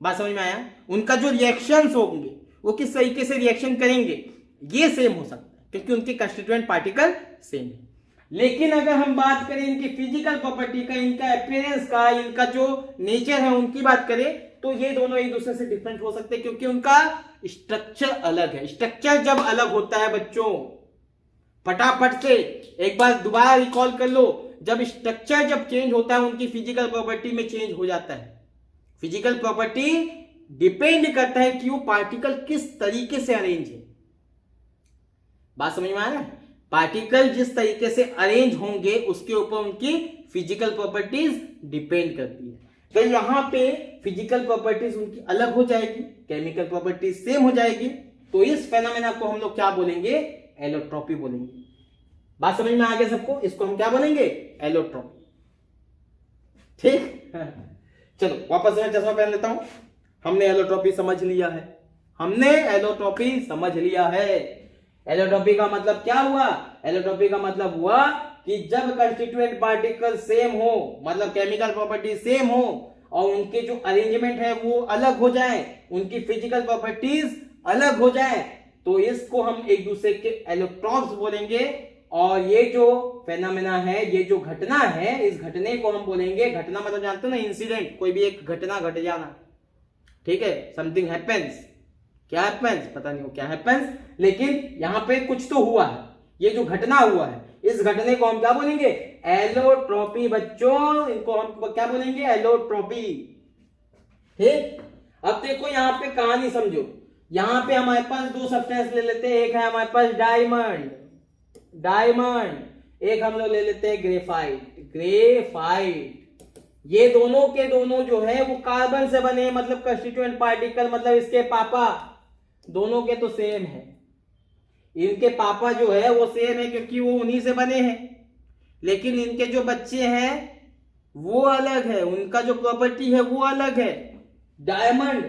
बात समझ में आया? उनका जो रिएक्शंस होंगे वो किस तरीके से रिएक्शन करेंगे ये सेम हो सकता है, क्योंकि उनके कंस्टिट्यूएंट पार्टिकल सेम है। लेकिन अगर हम बात करें इनकी फिजिकल प्रॉपर्टी का, इनका अपीयरेंस का, इनका जो नेचर है उनकी बात करें, तो ये दोनों एक दूसरे से डिफरेंट हो सकते हैं, क्योंकि उनका स्ट्रक्चर अलग है। स्ट्रक्चर जब अलग होता है बच्चों, फटाफट से एक बार दोबारा रिकॉल कर लो, जब स्ट्रक्चर जब चेंज होता है उनकी फिजिकल प्रॉपर्टी में चेंज हो जाता है। फिजिकल प्रॉपर्टी डिपेंड करता है कि वो पार्टिकल किस तरीके से अरेंज है। बात समझ में आ रहा है? पार्टिकल जिस तरीके से अरेंज होंगे उसके ऊपर उनकी फिजिकल प्रॉपर्टीज डिपेंड करती है। तो यहां पे फिजिकल प्रॉपर्टीज उनकी अलग हो जाएगी, केमिकल प्रॉपर्टीज सेम हो जाएगी, तो इस फेनोमेना को हम लोग क्या बोलेंगे? एलोट्रॉपी बोलेंगे। बात समझ में आ गया सबको? इसको हम क्या बोलेंगे? एलोट्रॉपी। ठीक, चलो वापस मैं चश्मा पहन लेता हूं। हमने एलोट्रॉपी समझ लिया है, हमने एलोट्रॉपी समझ लिया है। एलोट्रॉपी का मतलब क्या हुआ? एलोट्रॉपी का मतलब हुआ कि जब कंस्टिट्यूएंट पार्टिकल सेम हो, मतलब केमिकल प्रॉपर्टी सेम हो और उनके जो अरेंजमेंट है वो अलग हो जाए, उनकी फिजिकल प्रॉपर्टीज अलग हो जाए, तो इसको हम एक दूसरे के एलोट्रॉप्स बोलेंगे। और ये जो फेनोमेना है, ये जो घटना है, इस घटने को हम बोलेंगे, घटना मतलब जानते हो ना, इंसिडेंट, कोई भी एक घटना घट जाना, ठीक है, समथिंग हैपेंस। क्या हैपेंस पता नहीं वो क्या हैपेंस, लेकिन यहां पे कुछ तो हुआ है, ये जो घटना हुआ है, इस घटने को हम क्या बोलेंगे? एलोट्रॉपी। बच्चों इनको हम क्या बोलेंगे? एलोट्रॉपी। ठीक, अब देखो यहां पे कहानी समझो। यहां पे हमारे पास दो सब्सटेंस ले लेते हैं, एक है हमारे पास डायमंड, एक हम लोग ले लेते हैं ग्रेफाइट। ये दोनों के दोनों जो है वो कार्बन से बने हैं, मतलब कंस्टिट्यूएंट पार्टिकल, मतलब इसके पापा दोनों के तो सेम है, इनके पापा जो है वो सेम है क्योंकि वो उन्हीं से बने हैं, लेकिन इनके जो बच्चे हैं वो अलग है, उनका जो प्रॉपर्टी है वो अलग है। डायमंड,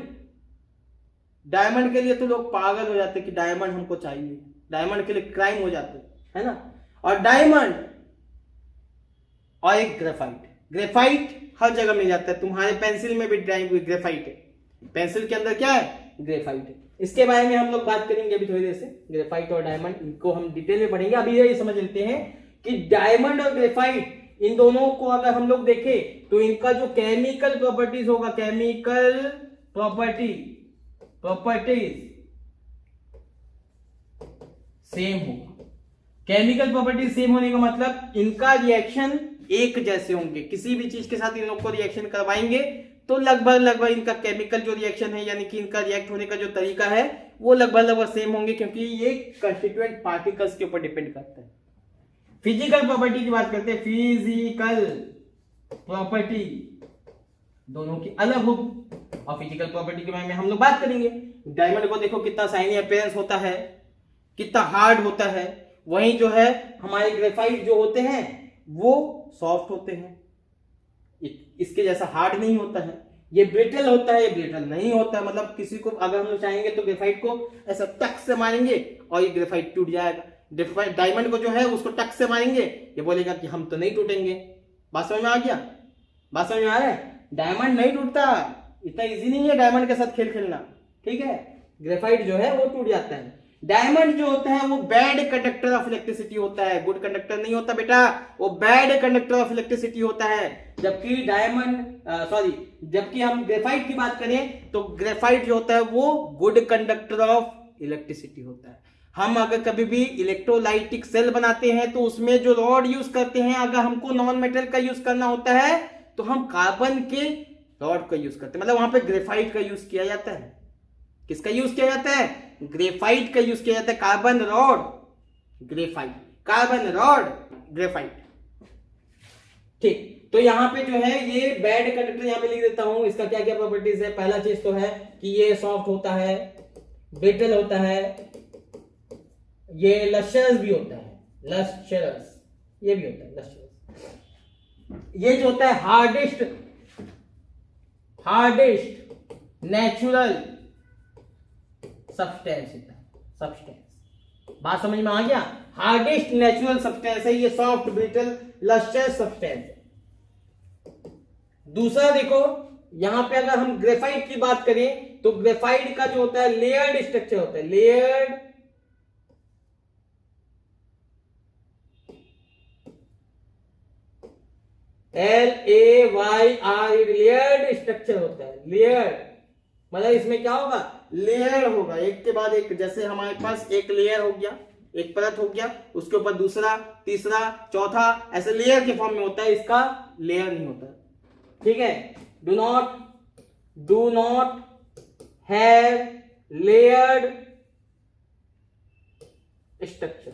डायमंड के लिए तो लोग पागल हो जाते कि डायमंड हमको चाहिए, डायमंड के लिए क्राइम हो जाते है ना। और डायमंड और एक ग्रेफाइट, ग्रेफाइट हर जगह मिल जाता है, तुम्हारे पेंसिल में भी ग्रेफाइट है, पेंसिल के अंदर क्या है, ग्रेफाइट है। इसके बारे में हम लोग बात करेंगे अभी थोड़ी देर से, ग्रेफाइट और डायमंड, इनको हम डिटेल में पढ़ेंगे। अभी ये समझ लेते हैं कि डायमंड और ग्रेफाइट, इन दोनों को अगर हम लोग देखें तो इनका जो केमिकल प्रॉपर्टीज होगा, केमिकल प्रॉपर्टीज सेम होगा। केमिकल प्रॉपर्टीज सेम होने का मतलब इनका रिएक्शन एक जैसे होंगे, किसी भी चीज के साथ इन लोग को रिएक्शन करवाएंगे तो लगभग इनका केमिकल जो रिएक्शन है, यानी कि इनका रिएक्ट होने का जो तरीका है वो लगभग सेम होंगे, क्योंकि ये कंस्टिट्यूएंट पार्टिकल्स के ऊपर डिपेंड करता है। फिजिकल प्रॉपर्टी की बात करते हैं, फिजिकल प्रॉपर्टी दोनों की अलग हो, और फिजिकल प्रॉपर्टी के बारे में हम लोग बात करेंगे। डायमंड को देखो कितना शाइनी अपीयरेंस होता है, कितना हार्ड होता है, वहीं जो है हमारे ग्रेफाइट जो होते हैं वो सॉफ्ट होते हैं, इसके जैसा हार्ड नहीं होता है। ये ब्रिटल होता है, ये ब्रिटल नहीं होता है, मतलब किसी को अगर हम लोग चाहेंगे तो ग्रेफाइट को ऐसा टक से मारेंगे और ये ग्रेफाइट टूट जाएगा। डायमंड को जो है उसको टक से मारेंगे, ये बोलेगा कि हम तो नहीं टूटेंगे। बात समझ में आ गया, बात समझ में आ रहा है। डायमंड नहीं टूटता, इतना इजी नहीं है डायमंड के साथ खेल खेलना, ठीक है। ग्रेफाइट जो है वो टूट जाता है। डायमंड जो होता है वो बैड कंडक्टर ऑफ इलेक्ट्रिसिटी होता है, गुड कंडक्टर नहीं होता बेटा, वो बैड कंडक्टर ऑफ इलेक्ट्रिसिटी होता है। जबकि जबकि हम ग्रेफाइट की बात करें तो ग्रेफाइट जो होता है वो गुड कंडक्टर ऑफ इलेक्ट्रिसिटी होता है। हम अगर कभी भी इलेक्ट्रोलाइटिक सेल बनाते हैं तो उसमें जो रॉड यूज करते हैं, अगर हमको नॉन मेटल का यूज करना होता है तो हम कार्बन के रॉड का यूज करते हैं, मतलब वहां पे ग्रेफाइट का यूज किया जाता है। किसका यूज किया जाता है, ग्रेफाइट का यूज किया जाता है। Carbon rod graphite, carbon rod graphite, ठीक। तो यहां पे जो है ये बैड कंडक्टर यहां पे लिख देता हूं, इसका क्या क्या प्रॉपर्टीज है। पहला चीज तो है कि ये सॉफ्ट होता है, ब्रिटल होता है, ये लस्टरस भी होता है, लस्टरस ये भी होता है, लस्टरस। ये जो होता है हार्डेस्ट नेचुरल सब्सटेंस होता है, सब्सटेंस। बात समझ में आ गया, हार्डेस्ट नेचुरल सब्सटेंस है ये, सॉफ्ट ब्रिटल लस्टरस सब्सटेंस है। दूसरा देखो, यहां पे अगर हम ग्रेफाइट की बात करें तो ग्रेफाइट का जो होता है लेयर्ड स्ट्रक्चर होता है, लेयर्ड LAYR, लेयर्ड स्ट्रक्चर होता है। लेयर्ड मतलब इसमें क्या होगा, लेयर होगा, एक के बाद एक। जैसे हमारे पास एक लेयर हो गया, एक परत हो गया, उसके ऊपर दूसरा, तीसरा, चौथा, ऐसे लेयर के फॉर्म में होता है। इसका लेयर नहीं होता, ठीक है। Do not have layered structure,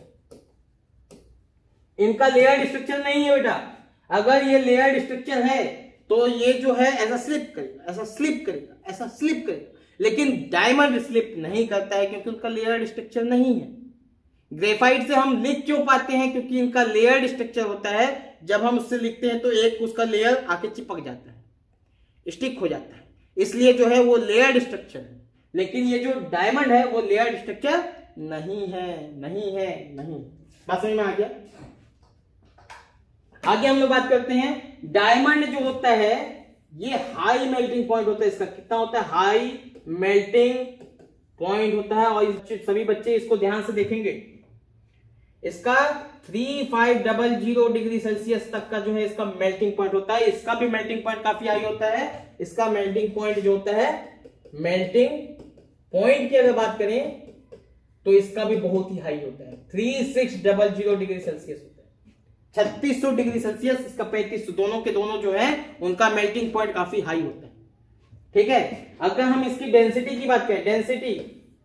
इनका लेयर्ड स्ट्रक्चर नहीं है बेटा। अगर ये लेयर्ड स्ट्रक्चर है तो ये जो है ऐसा स्लिप करेगा, ऐसा स्लिप करेगा, ऐसा स्लिप करेगा, लेकिन डायमंड स्लिप नहीं करता है क्योंकि उनका लेयर्ड स्ट्रक्चर नहीं है। ग्रेफाइट से हम लिख क्यों पाते हैं, क्योंकि इनका लेयर्ड स्ट्रक्चर होता है। जब हम उससे लिखते हैं तो एक उसका लेयर आके चिपक जाता है, स्टिक हो जाता है, इसलिए जो है वो लेयर्ड स्ट्रक्चर है। लेकिन ये जो डायमंड है वो लेयर्ड स्ट्रक्चर नहीं है। बात समझ में आ गया। आगे हम लोग बात करते हैं, डायमंड जो होता है ये हाई मेल्टिंग पॉइंट होता है। इसका कितना होता है, हाई मेल्टिंग पॉइंट होता है। और सभी बच्चे इसको ध्यान से देखेंगे, इसका 3500 डिग्री सेल्सियस तक का जो है इसका मेल्टिंग पॉइंट होता है। इसका भी मेल्टिंग पॉइंट काफी हाई होता है। इसका मेल्टिंग पॉइंट जो होता है, मेल्टिंग पॉइंट की अगर बात करें तो इसका भी बहुत ही हाई होता है, 3600 डिग्री सेल्सियस होता है। 3600 डिग्री सेल्सियस, इसका 3500, दोनों के दोनों जो है उनका मेल्टिंग पॉइंट काफी हाई होता है, ठीक है। अगर हम इसकी डेंसिटी की बात करें,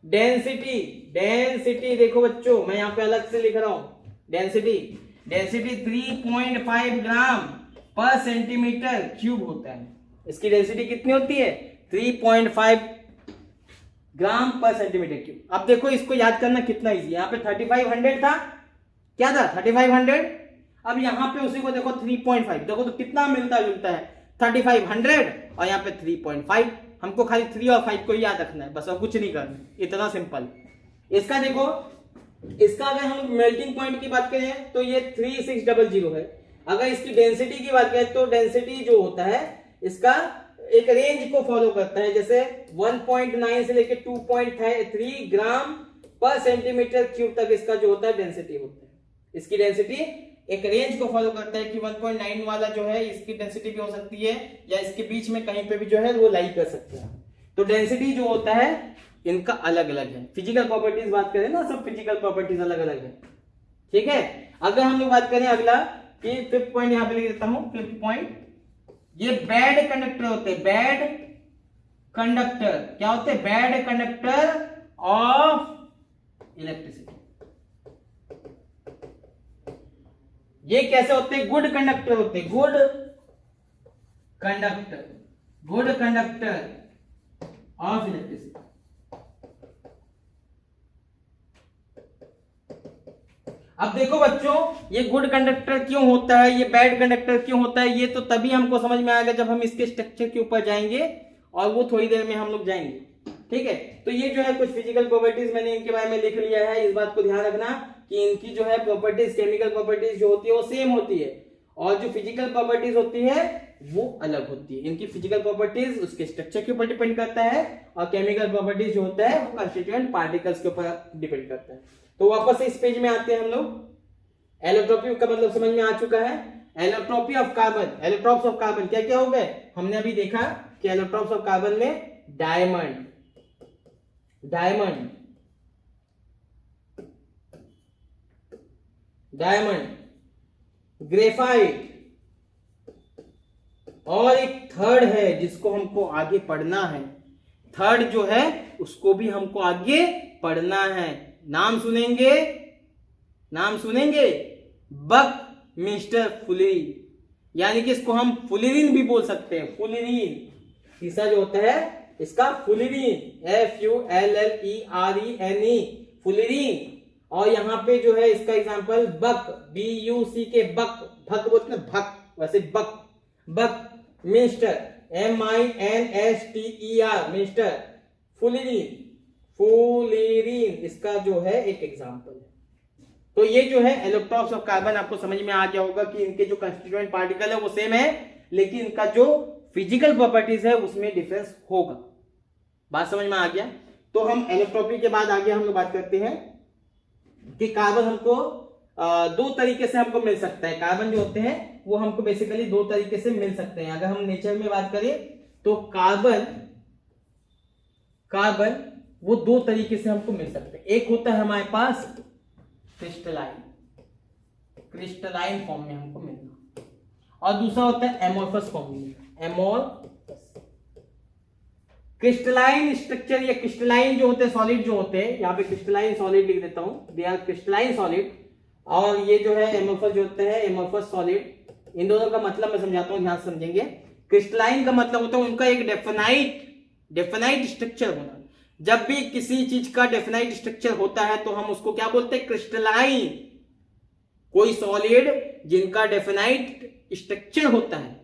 डेंसिटी देखो बच्चों, मैं यहां पे अलग से लिख रहा हूं, डेंसिटी 3.5 ग्राम पर सेंटीमीटर क्यूब होता है। इसकी डेंसिटी कितनी होती है, 3.5 ग्राम पर सेंटीमीटर क्यूब। अब देखो इसको याद करना कितना इजी है। यहाँ पे 3500 था, क्या था 3500, अब यहां पे उसी को देखो 3.5, देखो तो कितना मिलता जुलता है। 35 100 और यहाँ पे 3.5। हमको खाली 3 और 5 को याद रखना है बस, और कुछ नहीं करना, इतना सिंपल। इसका देखो, इसका अगर हम मेल्टिंग पॉइंट की बात करें तो ये 3600 है। अगर इसकी डेंसिटी की बात करें तो डेंसिटी जो होता है इसका एक रेंज को फॉलो करता है, जैसे 1.9 से लेकर 2.3 ग्राम पर सेंटीमीटर क्यूब तक इसका जो होता है डेंसिटी होता है। इसकी डेंसिटी एक रेंज को फॉलो करता है कि 1.9 वाला जो है इसकी डेंसिटी भी हो सकती है, या इसके बीच में कहीं पे भी जो है वो लाई कर सकते हैं। तो डेंसिटी जो होता है इनका अलग अलग है। फिजिकल प्रॉपर्टीज बात करें ना, सब फिजिकल प्रॉपर्टीज अलग अलग है, ठीक है। अगर हम लोग बात करें अगला कि 5th पॉइंट यहां पे लिख देता हूं, 5th पॉइंट, ये बैड कंडक्टर होते हैं। बैड कंडक्टर क्या होते हैं? Bad conductor of electricity. ये कैसे होते हैं? गुड कंडक्टर होते हैं। Good conductor, good conductor of electricity. अब देखो बच्चों, ये गुड कंडक्टर क्यों होता है, ये बैड कंडक्टर क्यों होता है, ये तो तभी हमको समझ में आएगा जब हम इसके स्ट्रक्चर के ऊपर जाएंगे, और वो थोड़ी देर में हम लोग जाएंगे, ठीक है। तो ये जो है कुछ फिजिकल प्रॉपर्टीज मैंने इनके बारे में लिख लिया है। इस बात को ध्यान रखना कि इनकी जो है प्रॉपर्टीज, केमिकल प्रॉपर्टीज जो होती है वो सेम होती है, और जो फिजिकल प्रॉपर्टीज होती है वो अलग होती है। इनकी फिजिकल प्रॉपर्टीज उसके स्ट्रक्चर के ऊपर डिपेंड करता है, और केमिकल प्रॉपर्टीज जो होता है वो कंस्टिट्यूएंट पार्टिकल्स के ऊपर डिपेंड करता है। तो वापस से इस पेज में आते हैं हम लोग। एलोट्रोपी का मतलब समझ में आ चुका है। Allotropy of carbon, allotropes of carbon क्या क्या हो गए? हमने अभी देखा कि एलोट्रोप्स ऑफ कार्बन में डायमंड, डायमंड, डायमंड, ग्रेफाइट, और एक थर्ड है जिसको हमको आगे पढ़ना है। थर्ड जो है उसको भी हमको आगे पढ़ना है। नाम सुनेंगे, नाम सुनेंगे, बक मिस्टर फुलेरिन, यानी कि इसको हम फुलेरिन भी बोल सकते हैं। फुलेरिन तीसरा जो होता है इसका फुलेरिन, FULLERENE, फुलेरिन। और यहां पे जो है इसका एग्जांपल बक, BUC के बक, भक बोलते हैं भक, वैसे buck, buck mister, MINSTER, mister fullerene, fullerene इसका जो है एक एग्जांपल है। तो ये जो है एलोट्रोप्स ऑफ कार्बन आपको समझ में आ गया होगा कि इनके जो कंस्टिट्यूएंट पार्टिकल है वो सेम है, लेकिन इनका जो फिजिकल प्रॉपर्टीज है उसमें डिफरेंस होगा। बात समझ में आ गया? तो हम एलोट्रोपी के बाद आगे हम लोग बात करते हैं कि कार्बन हमको दो तरीके से हमको मिल सकता है। कार्बन जो होते हैं वो हमको बेसिकली दो तरीके से मिल सकते हैं। अगर हम नेचर में बात करें तो कार्बन, कार्बन वो दो तरीके से हमको मिल सकते हैं। एक होता है हमारे पास क्रिस्टलाइन, क्रिस्टलाइन फॉर्म में हमको मिलना, और दूसरा होता है एमोर्फस फॉर्म में, एमोर्फस। क्रिस्टलाइन स्ट्रक्चर या क्रिस्टलाइन जो होते हैं, सॉलिड जो होते हैं, यहाँ पे क्रिस्टलाइन सॉलिड लिख देता हूं, दे आर क्रिस्टलाइन सॉलिड। और ये जो है एमोर्फस जो होते हैं, एमोर्फस सॉलिड। इन दोनों का मतलब मैं समझाता हूं, ध्यान समझेंगे। क्रिस्टलाइन का मतलब होता है उनका एक डेफिनाइट स्ट्रक्चर होना। जब भी किसी चीज का डेफिनाइट स्ट्रक्चर होता है तो हम उसको क्या बोलते हैं? क्रिस्टलाइन। कोई सॉलिड जिनका डेफिनाइट स्ट्रक्चर होता है,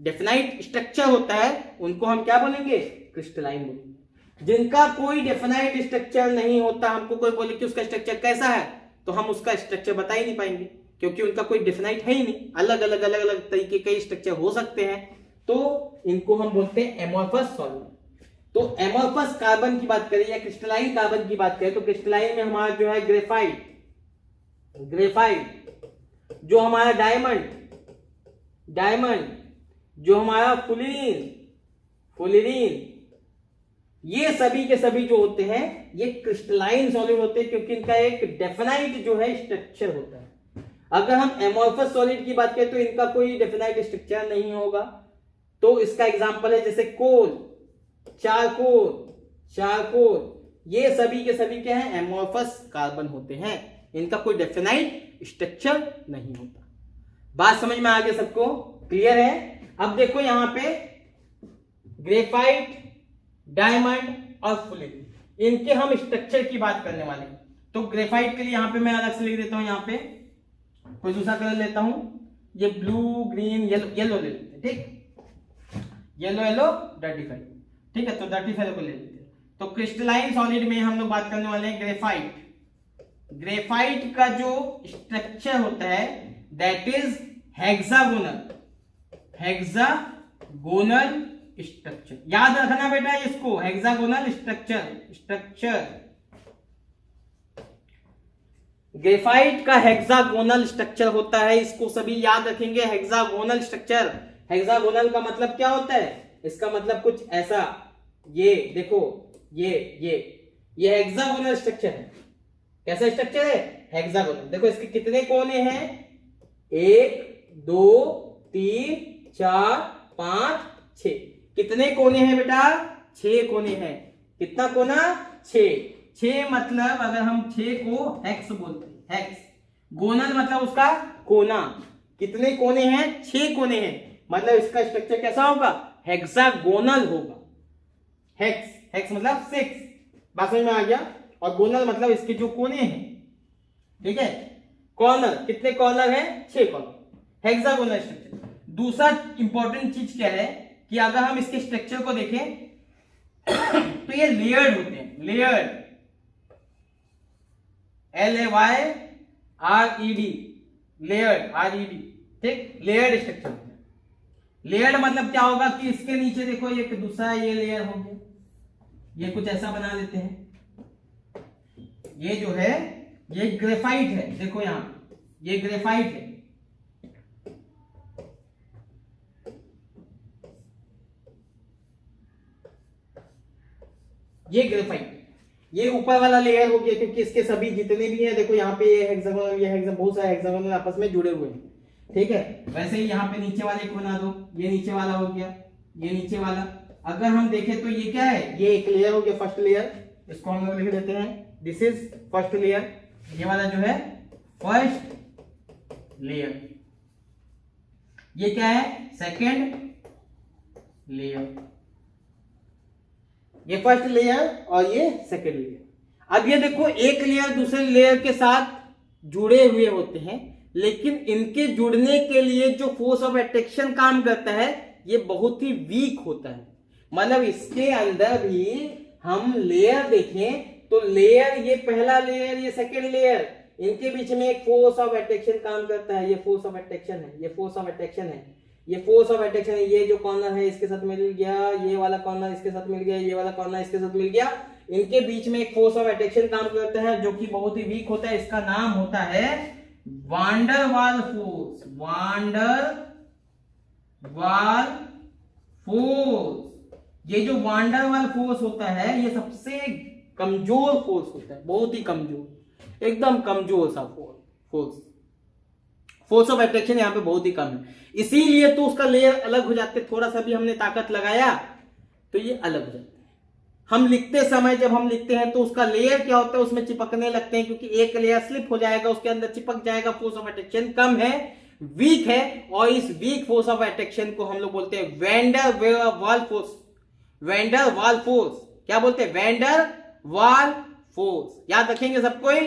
डेफिनाइट स्ट्रक्चर होता है, उनको हम क्या बोलेंगे? क्रिस्टलाइन बोलेंगे। जिनका कोई डेफिनाइट स्ट्रक्चर नहीं होता, हमको कोई बोले कि उसका स्ट्रक्चर कैसा है, तो हम उसका स्ट्रक्चर बता ही नहीं पाएंगे, क्योंकि उनका कोई डेफिनाइट है ही नहीं। अलग अलग तरीके के स्ट्रक्चर हो सकते हैं, तो इनको हम बोलते हैं एमोर्फस सॉलिड। तो एमोर्फस कार्बन की बात करें या क्रिस्टलाइन कार्बन की बात करें तो क्रिस्टलाइन में हमारा जो है ग्रेफाइट, ग्रेफाइट, जो हमारा डायमंड, डायमंड, जो हमारा फुलेरिन, फुलेरिन, ये सभी के सभी जो होते हैं ये क्रिस्टलाइन सॉलिड होते हैं, क्योंकि इनका एक डेफिनाइट जो है स्ट्रक्चर होता है। अगर हम एमोर्फस सॉलिड की बात करें तो इनका कोई डेफिनाइट स्ट्रक्चर नहीं होगा। तो इसका एग्जांपल है जैसे कोल, चारकोल, चारकोल, ये सभी के सभी क्या है? एमोर्फस कार्बन होते हैं। इनका कोई डेफिनाइट स्ट्रक्चर नहीं होता। बात समझ में आ गया सबको? क्लियर है? अब देखो यहां पे ग्रेफाइट, डायमंड और फुलेरिन, इनके हम स्ट्रक्चर की बात करने वाले हैं। तो ग्रेफाइट के लिए यहां पे मैं अलग से लिख देता हूं, यहां पे कोई दूसरा कलर लेता हूं, ये ब्लू, ग्रीन, येलो ले लेते हैं, ठीक। येलो येलो डर्टी फेलो, ठीक है। तो डर्टी फेलो को ले लेते हैं। तो क्रिस्टलाइन सॉलिड में हम लोग बात करने वाले हैं ग्रेफाइट। ग्रेफाइट का जो स्ट्रक्चर होता है that is hexagonal, hexagonal structure. याद रखना बेटा इसको, हेक्सागोनल स्ट्रक्चर। ग्रेफाइट का हेक्सागोनल स्ट्रक्चर होता है, इसको सभी याद रखेंगे। हेक्सागोनल स्ट्रक्चर, हेक्सागोनल का मतलब क्या होता है? इसका मतलब कुछ ऐसा, ये देखो ये हेक्सागोनल स्ट्रक्चर है। कैसा स्ट्रक्चर है? हेक्सागोनल। देखो इसके कितने कोने हैं? 1 2 3 4 5 6। कितने कोने हैं बेटा? 6 कोने हैं। कितना कोना? 6 मतलब अगर हम 6 को हेक्स बोलते हैं, हेक्स। गोनल मतलब उसका कोना। कितने कोने हैं? 6 कोने हैं, मतलब इसका स्ट्रक्चर कैसा होगा? हेक्सागोनल होगा। हेक्स मतलब 6, बात समझ में आ गया। और गोनल मतलब इसके जो कोने हैं, ठीक है। कॉर्नर, कितने कॉर्नर है? 6 कॉर्नर, हेक्सागोनल स्ट्रक्चर। दूसरा इंपॉर्टेंट चीज क्या है कि अगर हम इसके स्ट्रक्चर को देखें तो ये लेयर्ड होते हैं, लेयर्ड, LAYRED, लेयर्ड, RED, ठीक। लेयर्ड स्ट्रक्चर होते हैं। लेयर्ड मतलब क्या होगा कि इसके नीचे देखो एक दूसरा ये लेयर हो गया, ये कुछ ऐसा बना लेते हैं। ये जो है ये ग्रेफाइट है, देखो यहां ये ग्रेफाइट है। ये ग्रेफाइट, ये ऊपर वाला लेयर हो गया, क्योंकि इसके सभी जितने भी हैं, देखो यहाँ पे ये हेक्सागोनल, ये हेक्सागोनल, बहुत सारे हेक्सागोनल आपस में जुड़े हुए हैं, ठीक है। वैसे ही यहाँ पे नीचे वाले को बना दो, ये नीचे वाला हो गया, ये नीचे वाला। अगर हम देखें तो ये क्या है? ये एक लेयर हो गया, फर्स्ट लेयर। इसको हम लोग लिख देते हैं, दिस इज फर्स्ट लेयर। ये वाला जो है फर्स्ट लेयर। ये क्या है? Second layer. ये फर्स्ट लेयर और ये सेकेंड लेयर। अब ये देखो एक लेयर दूसरे लेयर के साथ जुड़े हुए होते हैं, लेकिन इनके जुड़ने के लिए जो फोर्स ऑफ अट्रैक्शन काम करता है ये बहुत ही वीक होता है। मतलब इसके अंदर भी हम लेयर देखें तो लेयर, ये पहला लेयर, ये सेकेंड लेयर, इनके बीच में एक फोर्स ऑफ अट्रैक्शन काम करता है। ये फोर्स ऑफ अट्रैक्शन है, ये फोर्स ऑफ अट्रैक्शन है, ये फोर्स ऑफ अट्रैक्शन है। ये जो कॉर्नर है इसके साथ मिल गया, ये वाला कॉर्नर इसके साथ मिल गया, ये वाला कॉर्नर इसके साथ मिल गया। इनके बीच में एक फोर्स ऑफ अट्रैक्शन काम करता है जो कि बहुत ही वीक होता है। इसका नाम होता है वान डर वाल फोर्स। वान डर वाल फोर्स। ये जो वान डर वाल फोर्स होता है ये सबसे कमजोर फोर्स होता है, बहुत ही कमजोर, एकदम कमजोर सा फोर्स। फोर्स ऑफ अट्रैक्शन यहाँ पे बहुत ही कम है, इसीलिए तो उसका लेयर अलग हो जाते। थोड़ा सा भी हमने ताकत लगाया तो ये अलग हो जाते हैं। हम लिखते समय जब हम लिखते हैं तो उसका लेयर क्या होता है, उसमें चिपकने लगते हैं, क्योंकि एक लेयर स्लिप हो जाएगा, उसके अंदर चिपक जाएगा। फोर्स ऑफ अट्रैक्शन कम है, वीक है, और इस वीक फोर्स ऑफ अट्रैक्शन को हम लोग बोलते हैं van der Waal force. Van der Waal force क्या बोलते हैं? Van der Waal force. याद रखेंगे सब कोई,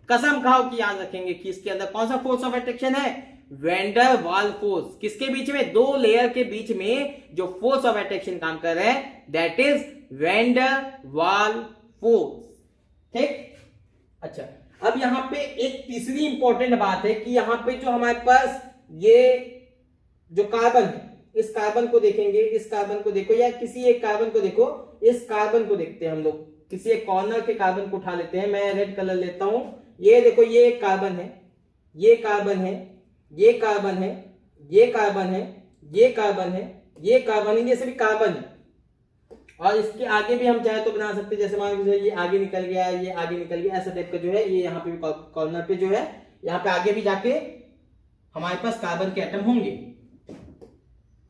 कसम खाओ कि याद रखेंगे कि इसके अंदर कौन सा फोर्स ऑफ अट्रैक्शन है? Van der Waal force. किसके बीच में? दो लेयर के बीच में जो फोर्स ऑफ अट्रैक्शन काम कर रहे हैं that is when der Waal force, ठीक। अच्छा, अब यहां पे एक तीसरी इंपॉर्टेंट बात है कि यहां पे जो हमारे पास ये जो कार्बन है, इस कार्बन को देखेंगे, इस कार्बन को देखो, या किसी एक कार्बन को देखो, इस कार्बन को देखते हैं हम लोग। किसी एक कॉर्नर के कार्बन को उठा लेते हैं, मैं रेड कलर लेता हूं। ये देखो, ये एक कार्बन है, ये कार्बन है, ये कार्बन है, ये कार्बन है, ये कार्बन है, ये कार्बन है, ये सभी कार्बन है। और इसके आगे भी हम चाहे तो बना सकते हैं, जैसे मान लीजिए ये आगे निकल गया, ये आगे निकल गया, ऐसा टाइप का जो है, ये यहाँ पे भी कॉर्नर पे जो है, यहाँ पे आगे भी जाके हमारे पास कार्बन के एटम होंगे।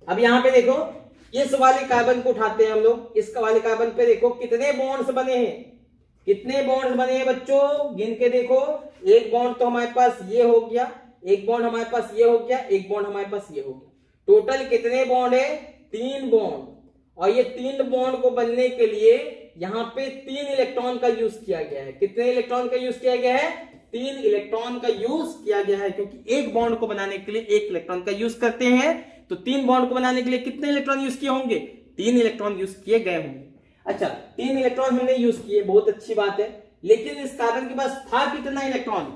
अब यहाँ पे देखो, इस वाले कार्बन को उठाते हैं हम लोग, इस वाले कार्बन पे देखो कितने बॉन्ड्स बने हैं, कितने बॉन्ड्स बने हैं बच्चों, गिन के देखो। एक बॉन्ड तो हमारे पास ये हो गया, एक बॉन्ड हमारे पास ये हो गया, एक बॉन्ड हमारे पास ये हो गया। टोटल कितने बॉन्ड है? 3 बॉन्ड। और ये 3 बॉन्ड को बनने के लिए यहाँ पे 3 इलेक्ट्रॉन का यूज किया गया है। कितने इलेक्ट्रॉन का यूज किया गया है? 3 इलेक्ट्रॉन का यूज किया गया है, क्योंकि एक बॉन्ड को बनाने के लिए 1 इलेक्ट्रॉन का यूज करते हैं। तो 3 बॉन्ड को बनाने के लिए कितने इलेक्ट्रॉन यूज किए होंगे? 3 इलेक्ट्रॉन यूज किए गए होंगे। अच्छा, 3 इलेक्ट्रॉन हमने यूज किए, बहुत अच्छी बात है, लेकिन इस कार्बन के पास था कितना इलेक्ट्रॉन?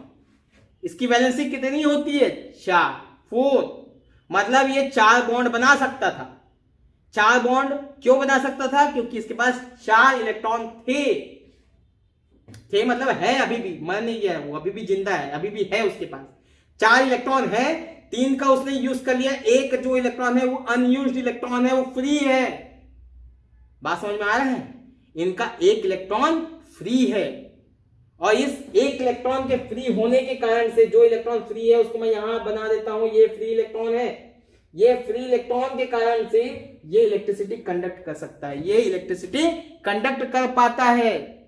इसकी वैलेंसी कितनी होती है? 4, 4। मतलब ये 4 बॉन्ड बना सकता था। 4 बॉन्ड क्यों बना सकता था? क्योंकि इसके पास 4 इलेक्ट्रॉन थे मतलब है, अभी भी मर नहीं गया है, वो अभी भी जिंदा है, अभी भी है उसके पास 4 इलेक्ट्रॉन है। 3 का उसने यूज कर लिया, एक जो इलेक्ट्रॉन है वो अनयूज्ड इलेक्ट्रॉन है, वो फ्री है। बात समझ में आ रहा है? इनका 1 इलेक्ट्रॉन फ्री है, और इस 1 इलेक्ट्रॉन के फ्री होने के कारण से जो इलेक्ट्रॉन फ्री है उसको मैं यहां बना देता हूं, ये फ्री इलेक्ट्रॉन है। ये फ्री इलेक्ट्रॉन के कारण से ये इलेक्ट्रिसिटी कंडक्ट कर सकता है, ये इलेक्ट्रिसिटी कंडक्ट कर पाता है।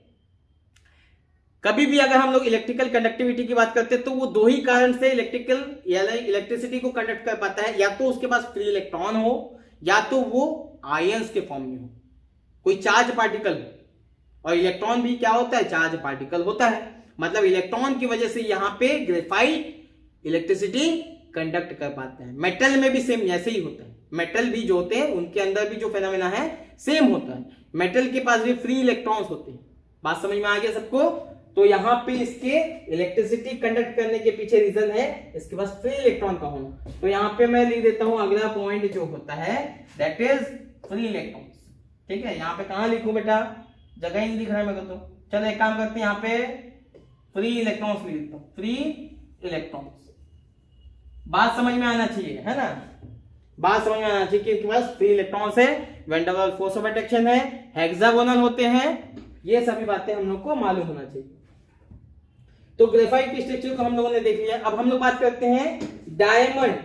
कभी भी अगर हम लोग इलेक्ट्रिकल कंडक्टिविटी की बात करते हैं तो वो 2 ही कारण से इलेक्ट्रिसिटी को कंडक्ट कर पाता है, या तो उसके पास फ्री इलेक्ट्रॉन हो, या तो वो आयंस के फॉर्म में हो, कोई चार्ज पार्टिकल हो। और इलेक्ट्रॉन भी क्या होता है? चार्ज पार्टिकल होता है। मतलब इलेक्ट्रॉन की वजह से यहां पे ग्रेफाइट इलेक्ट्रिसिटी कंडक्ट कर पाता है। मेटल में भी सेम ऐसे ही होता है, मेटल भी जो होते हैं उनके अंदर भी जो फेनोमेना है सेम होता है। मेटल के पास भी फ्री इलेक्ट्रॉन्स होते हैं। बात समझ में आ गया सबको? तो यहां पे इसके इलेक्ट्रिसिटी कंडक्ट करने के पीछे रीजन है इसके पास फ्री इलेक्ट्रॉन का होना। तो यहां पे मैं लिख देता हूं अगला पॉइंट जो होता है दैट इज फ्री इलेक्ट्रॉन्स। ठीक है, यहां पे कहां लिखूं बेटा? जगह ही नहीं दिख रहा है मेरे को। तो चलो एक काम करते हैं, यहाँ पे फ्री इलेक्ट्रॉन्स लिख देता हूं, फ्री इलेक्ट्रॉन्स। बात समझ में आना चाहिए, है ना? बात समझ में आना चाहिए कि इनके पास फ्री इलेक्ट्रॉन्स है, van der Waals force of attraction है, हेक्सागोनल होते हैं, ये सभी बातें हम लोग को मालूम होना चाहिए। तो ग्रेफाइट के स्ट्रक्चर को हम लोगों ने देख लिया। अब हम लोग बात करते हैं डायमंड